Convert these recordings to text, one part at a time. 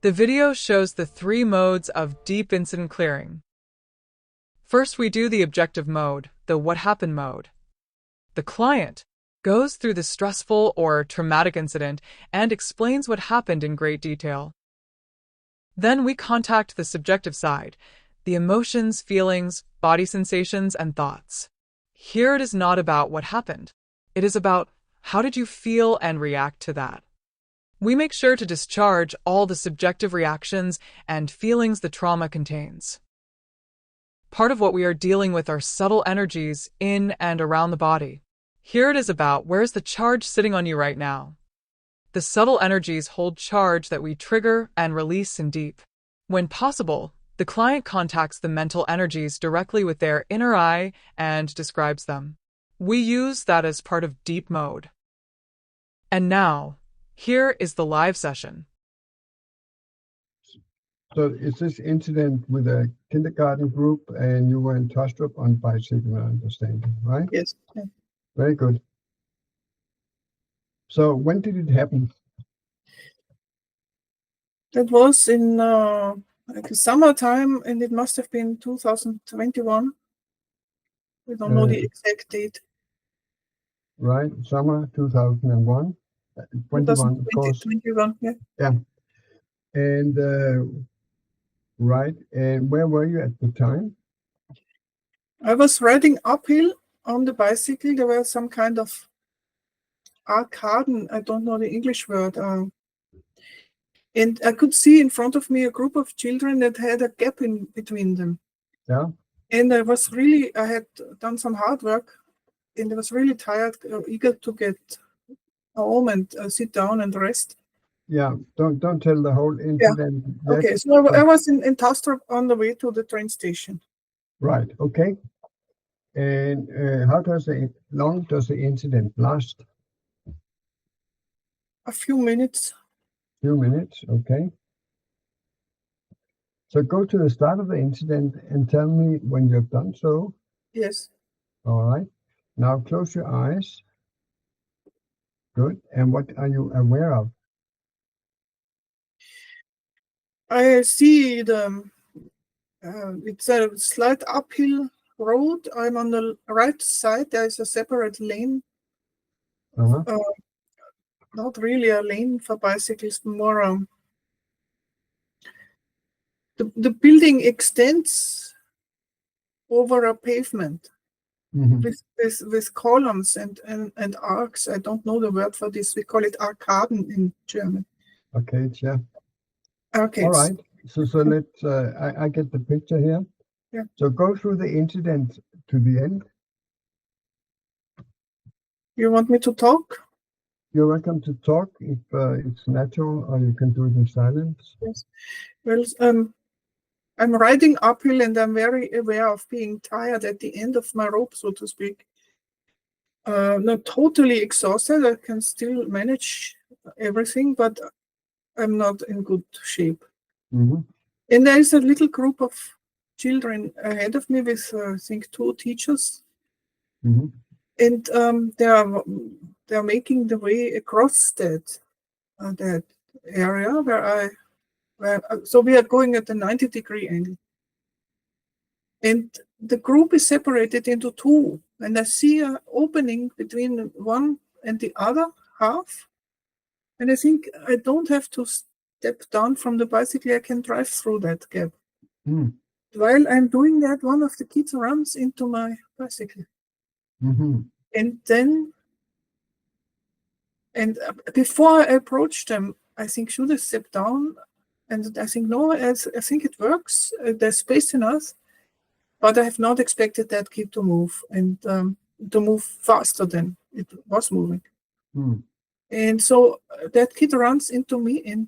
The video shows the 3 modes of deep incident clearing. First, we do the objective mode, the what happened mode. The client goes through the stressful or traumatic incident and explains what happened in great detail. Then we contact the subjective side, the emotions, feelings, body sensations, and thoughts. Here it is not about what happened. It is about how did you feel and react to that. We make sure to discharge all the subjective reactions and feelings the trauma contains. Part of what we are dealing with are subtle energies in and around the body. Here it is about where is the charge sitting on you right now. The subtle energies hold charge that we trigger and release in deep. When possible, the client contacts the mental energies directly with their inner eye and describes them. We use that as part of deep mode. And now, here is the live session. So is this incident with a kindergarten group and you were in Tostrup on bicycle, I understand, right? Yes. Very good. So when did it happen? That was in like summertime, and it must have been 2021. We don't know the exact date. Right, summer 2001. 21, of course. 2021, yeah. Yeah. And right, and where were you at the time? I was riding uphill on the bicycle. There were some kind of arcaden, I don't know the English word. And I could see in front of me a group of children that had a gap in between them. Yeah. And I had done some hard work, and I was really tired, eager to get home and sit down and rest. Yeah, don't tell the whole incident. Yeah. Okay, so I was in Tastrup on the way to the train station. Right, okay. And how long does the incident last? A few minutes. Few minutes, okay. So go to the start of the incident and tell me when you've done so. Yes. All right. Now close your eyes. Good. And what are you aware of? I see it's a slight uphill road. I'm on the right side. There is a separate lane. Not really a lane for bicycles, more the building extends over a pavement. With columns and arcs. I don't know the word for this. We call it arcaden in German. Arcades, yeah. Arcades. All right. So let's. I get the picture here. Yeah. So go through the incident to the end. You want me to talk? You're welcome to talk if it's natural, or you can do it in silence. Yes. Well, I'm riding uphill, and I'm very aware of being tired at the end of my rope, so to speak. Not totally exhausted. I can still manage everything, but I'm not in good shape. Mm-hmm. And there is a little group of children ahead of me with, I think, 2 teachers. Mm-hmm. And they're making the way across that area so we are going at a 90-degree angle. And the group is separated into 2, and I see an opening between one and the other half. And I think I don't have to step down from the bicycle. I can drive through that gap. Mm. While I'm doing that, one of the kids runs into my bicycle. Mm-hmm. And before I approach them, I think, should I step down? And I think, no, I think it works. There's space enough. But I have not expected that kid to move, and to move faster than it was moving. Mm. And so that kid runs into me, and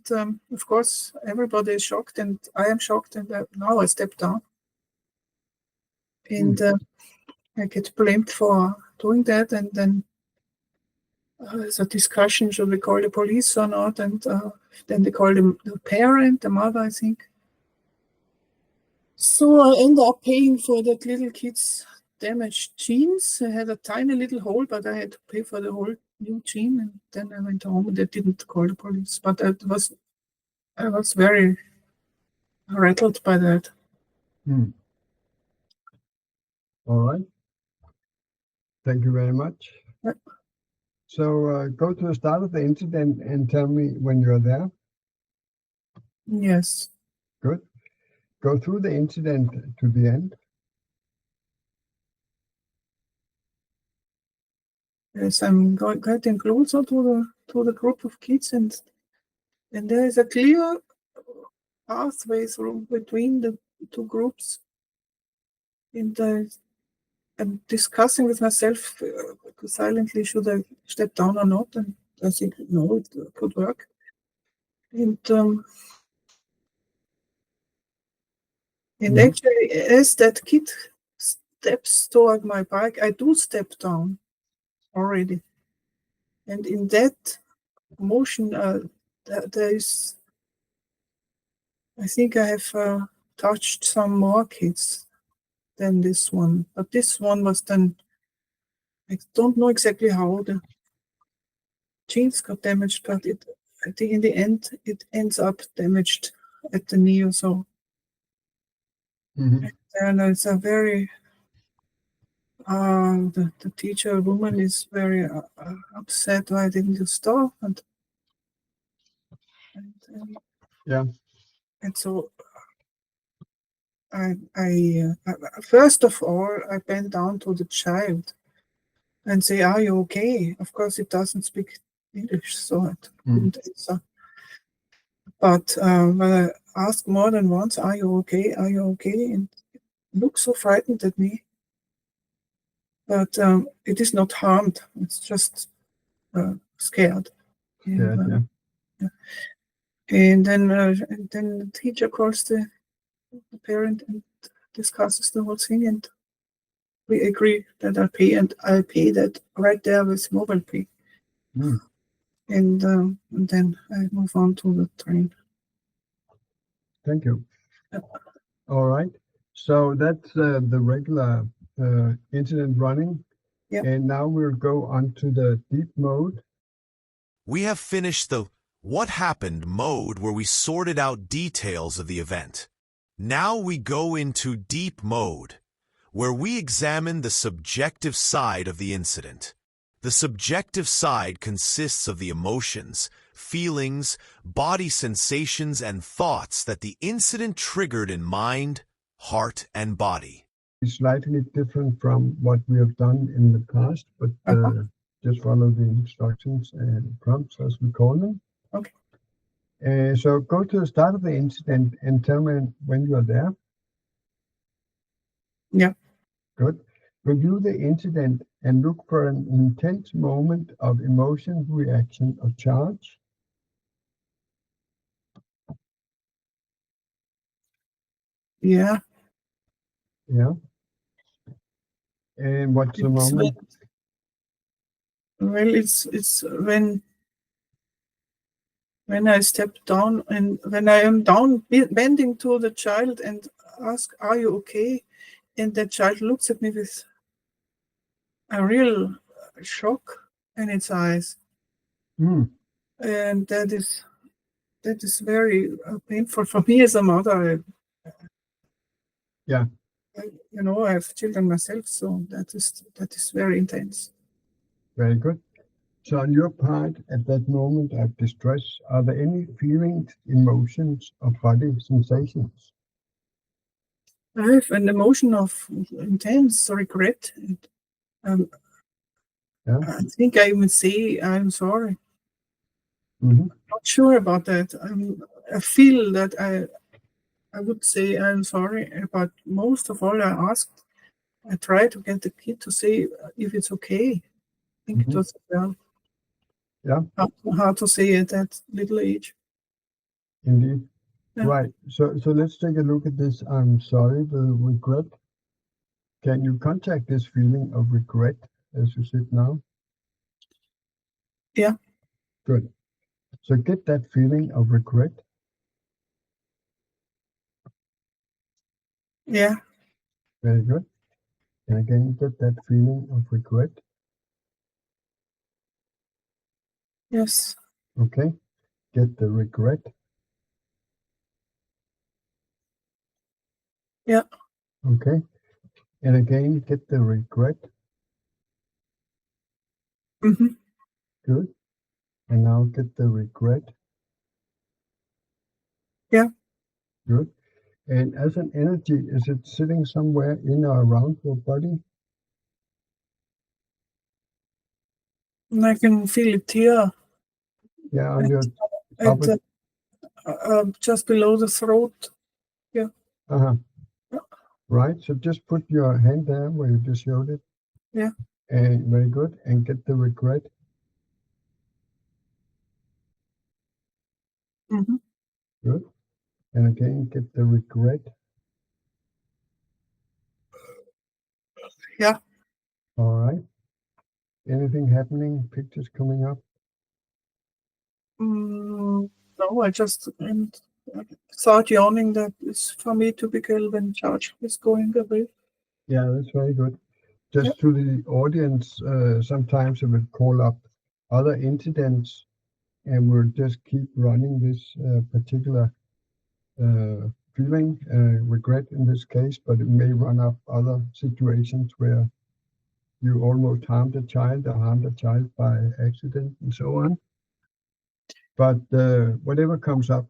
of course, everybody is shocked, and I am shocked, and now I step down. And I get blamed for doing that, and then there's a discussion, should we call the police or not? And then they call the parent, the mother, I think. So I end up paying for that little kid's damaged jeans. I had a tiny little hole, but I had to pay for the whole new jean. And then I went home, and they didn't call the police. But it was I was very rattled by that. All right. Thank you very much. Yeah. So go to the start of the incident and tell me when you're there. Yes. Good. Go through the incident to the end. Yes, I'm getting closer to the group of kids, and there is a clear pathway through between the two groups. And I'm discussing with myself silently, should I step down or not? And I think no, it could work. And Yeah. actually, as that kid steps toward my bike, I do step down already. And in that motion, there is, I think I have touched some more kids than this one. But this one was then, I don't know exactly how the jeans got damaged, but I think in the end, it ends up damaged at the knee or so. Mm-hmm. And it's a very, the teacher woman is very upset why didn't you stop? And Yeah. And so I first of all, I bent down to the child and say, "Are you okay?" Of course, it doesn't speak English, so I couldn't answer. But when I asked more than once, "Are you okay? Are you okay?" and it looks so frightened at me, but it is not harmed. It's just scared. Scared, And, yeah. and then the teacher calls the parent and discusses the whole thing, and we agree that I'll pay that right there with mobile pay. And then I move on to the train. Thank you. All right. So that's the regular incident running. Yeah. And now we'll go on to the deep mode. We have finished the what happened mode where we sorted out details of the event. Now we go into deep mode, where we examine the subjective side of the incident. The subjective side consists of the emotions, feelings, body sensations, and thoughts that the incident triggered in mind, heart, and body. It's slightly different from what we have done in the past, but just follow the instructions and prompts, as we call them. Okay. So go to the start of the incident and tell me when you are there. Yeah. Good. Review the incident and look for an intense moment of emotion, reaction, or charge. Yeah. Yeah. And what's the moment? Well, it's when I step down and when I am down, bending to the child and ask, "Are you okay?" And the child looks at me with a real shock in its eyes. And that is very painful for me as a mother. Yeah. I have children myself, so that is very intense. Very good. So on your part, at that moment of distress, are there any feelings, emotions, or body sensations? I have an emotion of intense regret. And, I think I even say I'm sorry. Mm-hmm. Not sure about that. I feel that I would say I'm sorry, but most of all, I try to get the kid to say if it's okay. I think it was hard to say at that little age. Indeed. Yeah. Right. So let's take a look at this. I'm sorry, the regret. Can you contact this feeling of regret as you sit now? Yeah. Good. So get that feeling of regret. Yeah. Very good. And again, get that feeling of regret. Yes. Okay. Get the regret. Yeah. Okay. And again, get the regret. Mm-hmm. Good. And now get the regret. Yeah. Good. And as an energy, is it sitting somewhere in or around your body? And I can feel it here. Yeah, on your At, just below the throat. uh-huh. Yeah. Right. So just put your hand there where you just showed it. Yeah. And very good. And get the regret. Mm-hmm. Good. And again, get the regret. Yeah. All right. Anything happening? Pictures coming up? No, I just start yawning. That is for me typical when charge is going away. Yeah, that's very good. Just to the audience, sometimes it will call up other incidents, and we'll just keep running this particular feeling, regret in this case, but it may run up other situations where you almost harmed a child or harmed a child by accident and so on. But whatever comes up,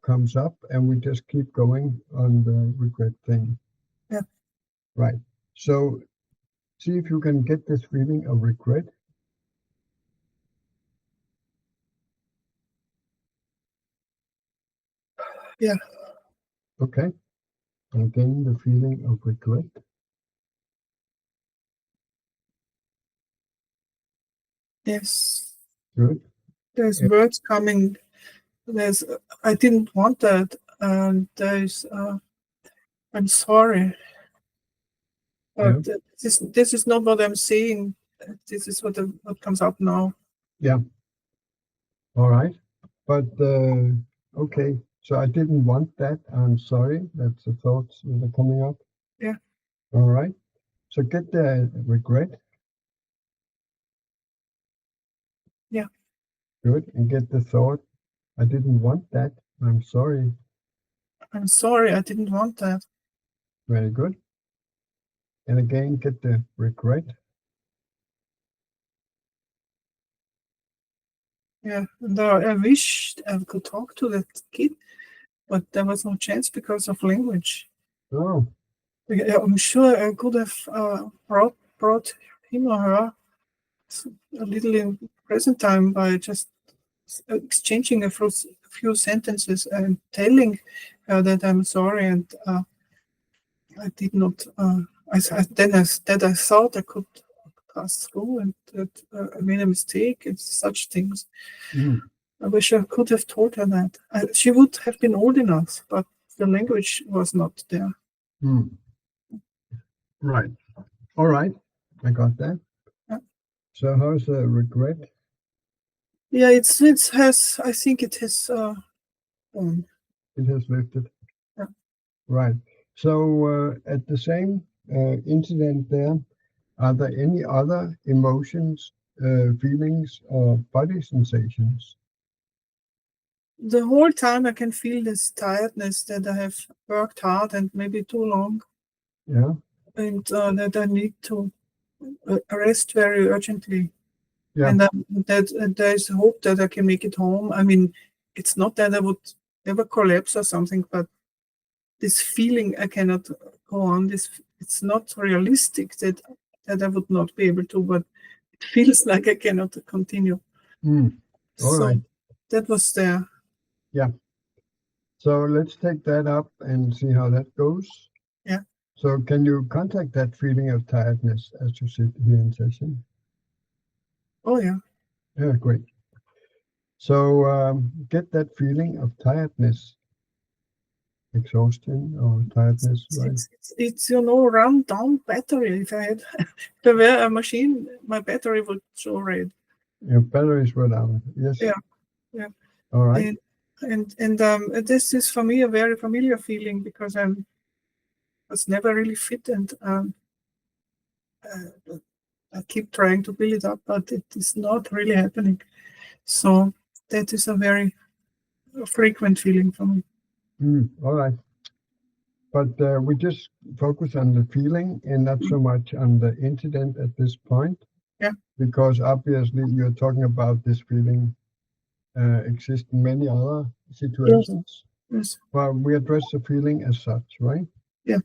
and we just keep going on the regret thing. Yeah. Right. So see if you can get this feeling of regret. Yeah. Okay. And again, the feeling of regret. Yes. Good. There's Yeah. words coming. There's I didn't want that, and there's I'm sorry. Yeah. This is not what I'm saying. This is what comes up now. Yeah. All right. But okay. So I didn't want that. I'm sorry. That's the thoughts that are coming up. Yeah. All right. So get the regret. Yeah. Good. And get the thought. I didn't want that. I'm sorry. I'm sorry. I didn't want that. Very good. And again, get the regret. Yeah. And I wish I could talk to that kid, but there was no chance because of language. Oh, I'm sure I could have brought him or her a little in present time by just exchanging a few sentences and telling her that I'm sorry, and I did not. I thought I could pass through, and that I made a mistake and such things. I wish I could have told her that. She would have been old enough, but the language was not there. Right. All right. I got that. Yeah. So how's the regret? Yeah, it has. I think it has gone. It has lifted. Yeah. Right. So at the same incident there, are there any other emotions, feelings, or body sensations? The whole time I can feel this tiredness that I have worked hard and maybe too long. Yeah. And that I need to rest very urgently. Yeah. And that there is hope that I can make it home. I mean, it's not that I would ever collapse or something, but this feeling I cannot go on. It's not realistic that I would not be able to, but it feels like I cannot continue. All So right. that was there. Yeah. So let's take that up and see how that goes. Yeah. So can you contact that feeling of tiredness as you sit here in session? Oh, yeah. Yeah, great. So get that feeling of tiredness, exhaustion or tiredness, right? It's run down battery. If there were a machine, my battery would show red. Your batteries were down. Yes. Yeah. All right. And this is for me a very familiar feeling because I was never really fit, and I keep trying to build it up, but it is not really happening. So that is a very frequent feeling for me. All right. but we just focus on the feeling and not so much on the incident at this point. Yeah. Because obviously you're talking about this feeling exists in many other situations. Yes. Well, we address the feeling as such, right? Yeah.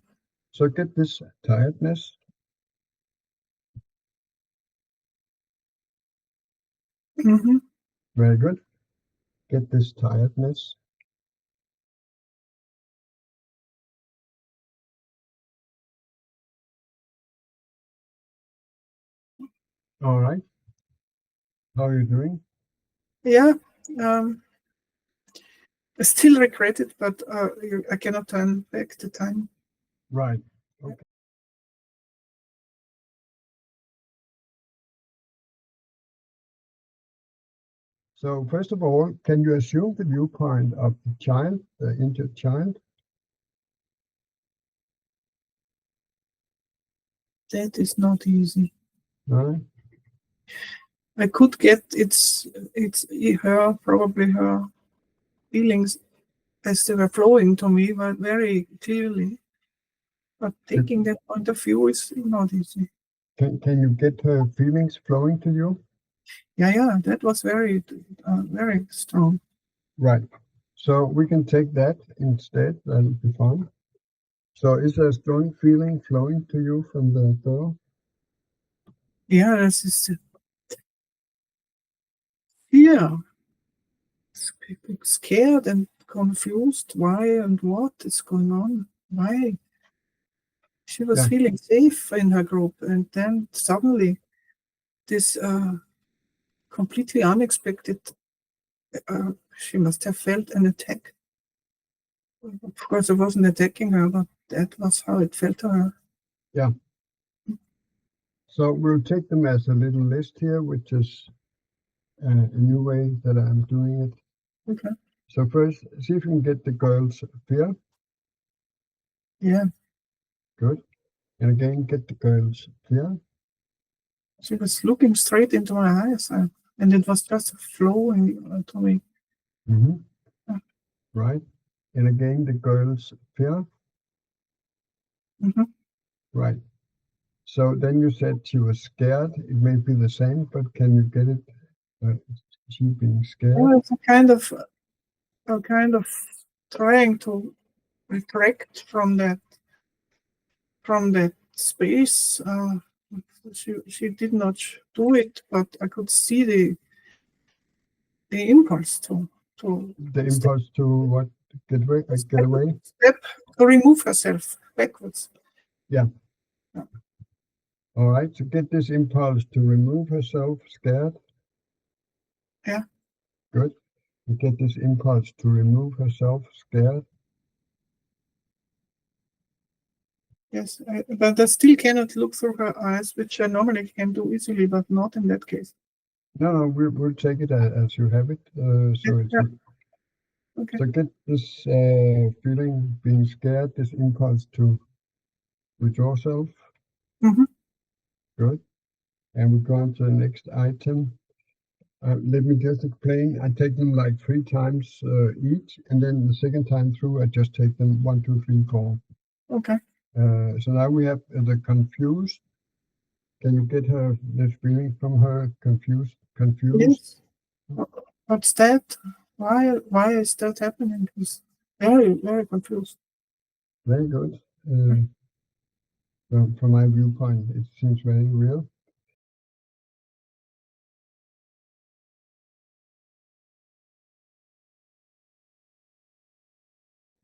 So get this tiredness. Mm-hmm. Very good. Get this tiredness. All right. How are you doing? Yeah. I still regret it, but I cannot turn back the time. Right. Okay. So first of all, can you assume the viewpoint of the child, the injured child? That is not easy. Right. I could get it's probably her feelings as they were flowing to me, but very clearly. But taking that point of view is not easy. Can you get her feelings flowing to you? Yeah, that was very strong. Right. So we can take that instead. That'll be fine. So is there a strong feeling flowing to you from the girl? Yeah, this is fear. Scared and confused. Why and what is going on? Why? She was feeling safe in her group, and then suddenly this completely unexpected. She must have felt an attack. Of course, I wasn't attacking her, but that was how it felt to her. Yeah. So we'll take them as a little list here, which is a new way that I'm doing it. Okay. So first, see if you can get the girl's fear. Yeah. Good. And again, get the girl's fear. She was looking straight into my eyes, and it was just flowing to me. Mm-hmm. Yeah. Right. And again, the girl's fear. Mm-hmm. Right. So then you said she was scared. It may be the same, but can you get it? She being scared. Well, it's a kind of trying to retract from that space. She did not do it, but I could see the impulse to The impulse to what? Get away. Step to remove herself backwards. Yeah. All right. So get this impulse to remove herself scared. Yeah. Good. You get this impulse to remove herself scared. Yes, but I still cannot look through her eyes, which I normally can do easily, but not in that case. No, we'll take it as you have it. So it's okay. So get this feeling, being scared, this impulse to withdraw self. Mm-hmm. Good. And we go on to the next item. Let me just explain. I take them like 3 times each, and then the second time through, I just take them 1, 2, 3, 4. Okay. So now we have the confused. Can you get her this feeling from her? Confused. Yes. What's that? Why is that happening? It's very confused. Very good. From my viewpoint, it seems very real.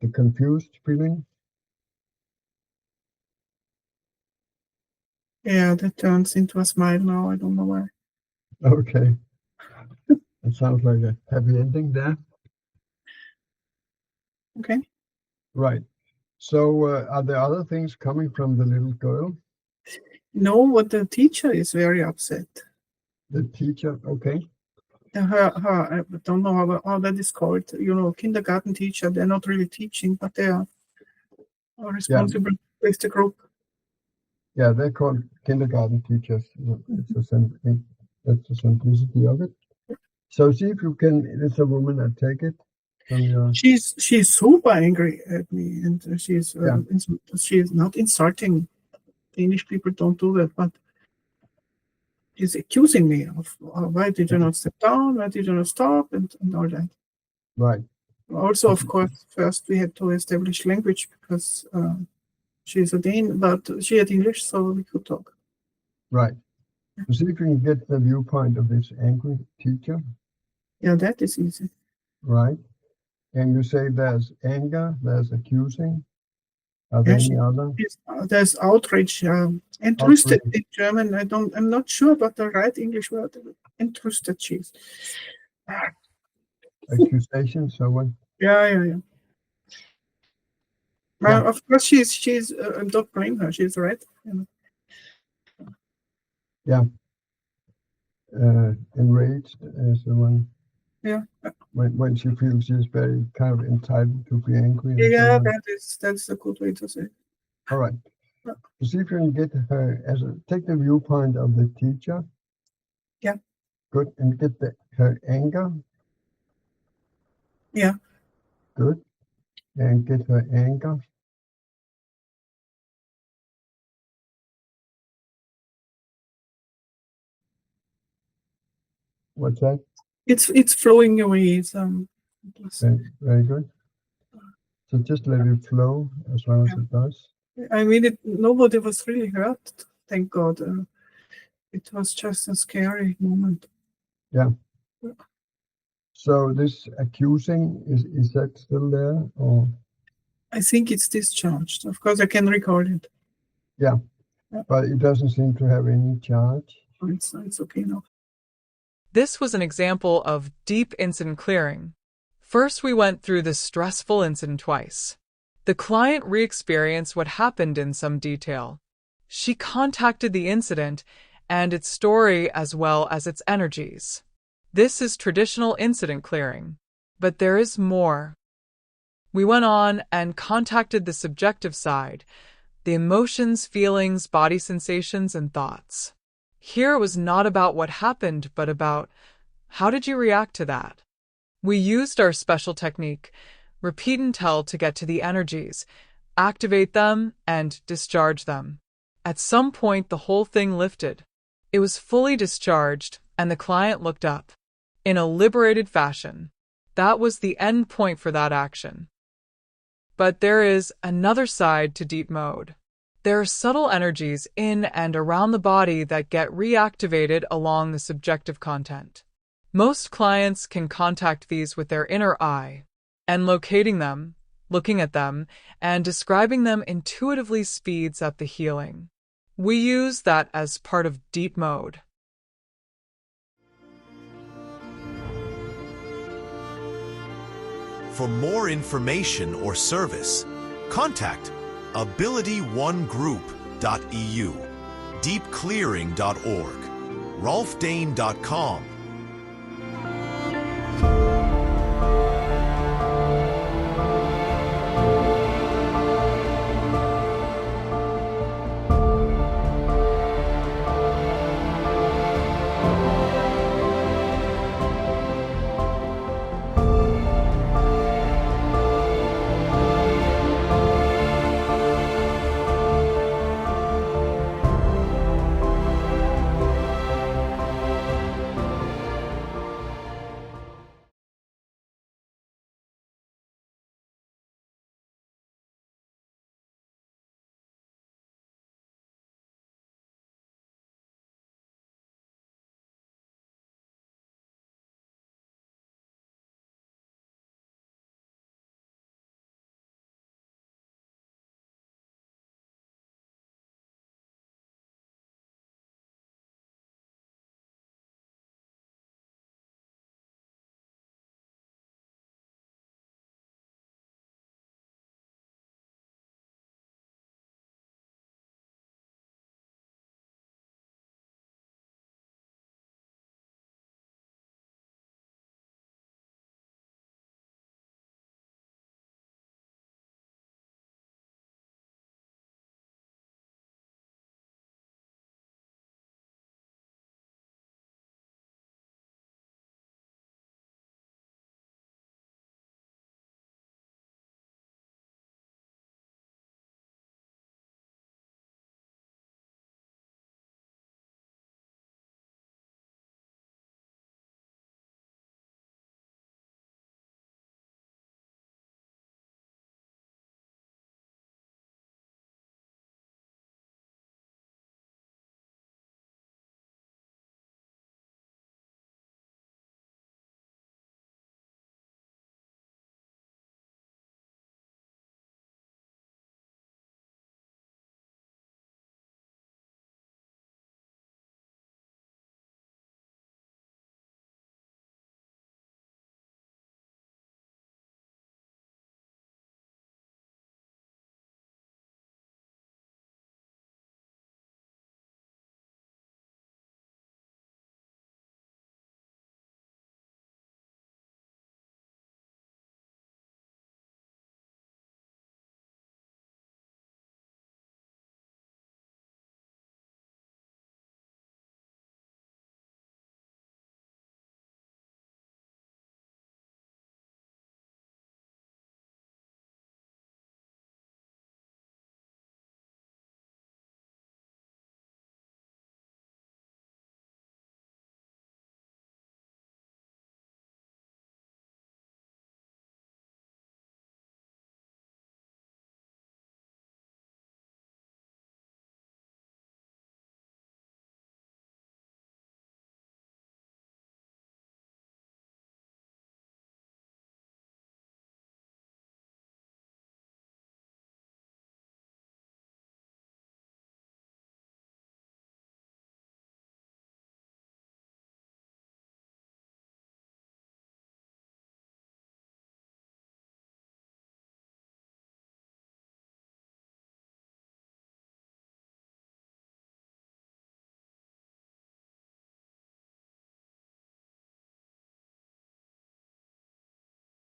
The confused feeling. Yeah, that turns into a smile now. I don't know why. Okay. It sounds like a happy ending there. Okay. Right. So are there other things coming from the little girl? No, but the teacher is very upset. The teacher, okay. Her I don't know how that is called. Kindergarten teacher. They're not really teaching, but they are responsible with the group. Yeah, they're called kindergarten teachers. That's the simplicity of it. So see if you can, it's a woman, I take it. from your? She's super angry at me, and she's not insulting. Danish people don't do that, but she's accusing me of why did you not step down, why did you not stop, and all that. Right. Also, of course, first we had to establish language because she's a Dane, but she had English, so we could talk. Right. To see if you can get the viewpoint of this angry teacher. Yeah, that is easy. Right. And you say there's anger, there's accusing. Are there Yes, any other? there's outrage. Entrüstet in German. I'm not sure about the right English word. Entrüstet, she's. Accusations, so what? Yeah. Yeah. Of course, she's. Don't blame her. She's right. Yeah. Enraged is the one. Yeah. When she feels she's very kind of entitled to be angry. And Yeah, so on. that's a good way to say. All right. Yeah. To see if you can get her take the viewpoint of the teacher. Yeah. Good. And get her anger. Yeah. Good. And get her anger. What's that? It's flowing away. Very good. So just let it flow as long as it does. I mean, nobody was really hurt. Thank God. It was just a scary moment. Yeah. So this accusing is that still there, or? I think it's discharged. Of course, I can record it. Yeah. But it doesn't seem to have any charge. It's okay now. This was an example of deep incident clearing. First, we went through the stressful incident twice. The client re-experienced what happened in some detail. She contacted the incident and its story as well as its energies. This is traditional incident clearing. But there is more. We went on and contacted the subjective side, the emotions, feelings, body sensations, and thoughts. Here it was not about what happened, but about how did you react to that? We used our special technique, repeat and tell, to get to the energies, activate them, and discharge them. At some point, the whole thing lifted. It was fully discharged, and the client looked up. In a liberated fashion. That was the end point for that action. But there is another side to deep mode. There are subtle energies in and around the body that get reactivated along the subjective content. Most clients can contact these with their inner eye, and locating them, looking at them, and describing them intuitively speeds up the healing. We use that as part of deep mode. For more information or service, contact abilityonegroup.eu, deepclearing.org, rolfdane.com,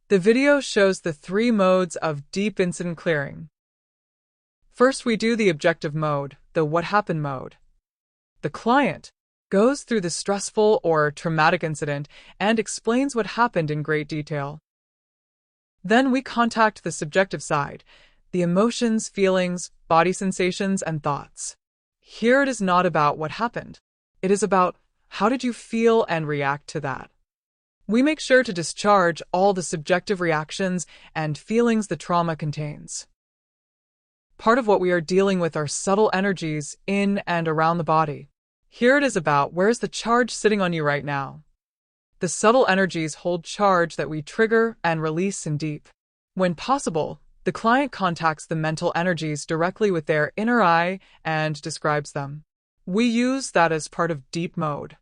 The video shows the 3 modes of deep incident clearing. First, we do the objective mode, the what happened mode. The client goes through the stressful or traumatic incident and explains what happened in great detail. Then we contact the subjective side, the emotions, feelings, body sensations, and thoughts. Here it is not about what happened. It is about how did you feel and react to that. We make sure to discharge all the subjective reactions and feelings the trauma contains. Part of what we are dealing with are subtle energies in and around the body. Here it is about where is the charge sitting on you right now. The subtle energies hold charge that we trigger and release in deep. When possible, the client contacts the mental energies directly with their inner eye and describes them. We use that as part of deep mode.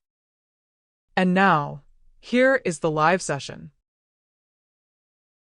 And now, here is the live session.